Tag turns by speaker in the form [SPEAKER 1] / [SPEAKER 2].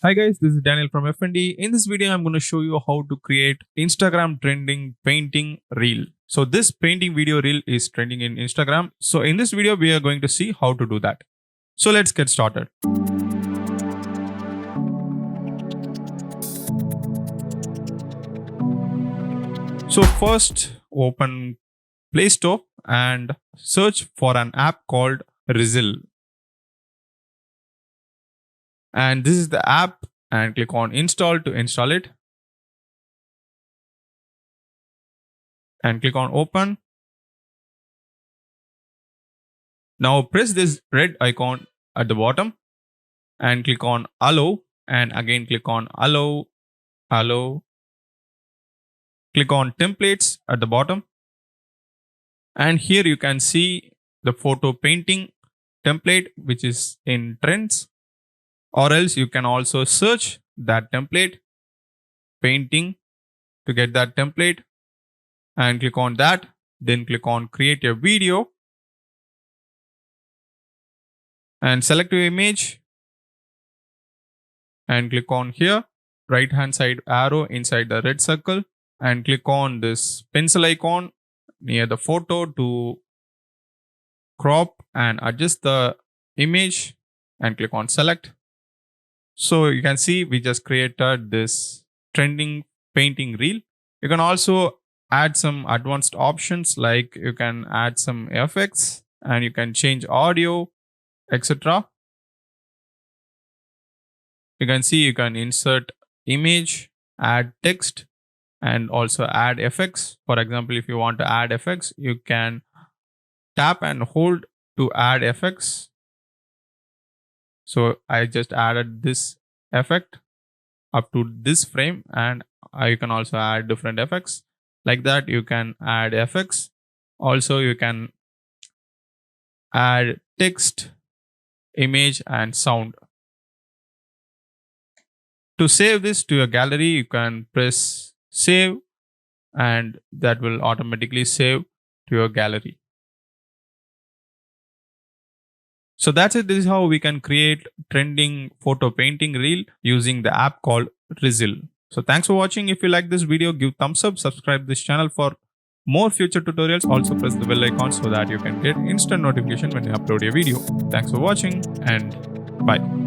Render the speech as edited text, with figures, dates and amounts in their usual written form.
[SPEAKER 1] Hi guys, this is Daniel from FND. In this video, I'm going to show you how to create Instagram trending painting reel. So this painting video reel is trending in Instagram. So in this video, we are going to see how to do that. So let's get started. So first open Play Store and search for an app called Rizzle. And this is the app, and click on install to install it. And click on open. Now press this red icon at the bottom and click on allow, and again click on allow. Click on templates at the bottom. And here you can see the photo painting template, which is in trends. Or else you can also search that template, painting, to get that template, and click on that. Then click on create a video and select your image and click on here, right hand side arrow inside the red circle, and click on this pencil icon near the photo to crop and adjust the image, and click on select. So you can see we just created this trending painting reel. You can also add some advanced options, like you can add some effects and you can change audio, etc. You can see you can insert image, add text, and also add effects. For example, if you want to add effects, you can tap and hold to add effects. So I just added this effect up to this frame, and you can also add different effects. Like that, you can add effects. Also, you can add text, image, and sound. To save this to your gallery, you can press save, and that will automatically save to your gallery. So that's it. This is how we can create trending photo painting reel using the app called Rizzle. So thanks for watching. If you like this video, give thumbs up, subscribe this channel for more future tutorials. Also press the bell icon so that you can get instant notification when I upload a video. Thanks for watching, and bye.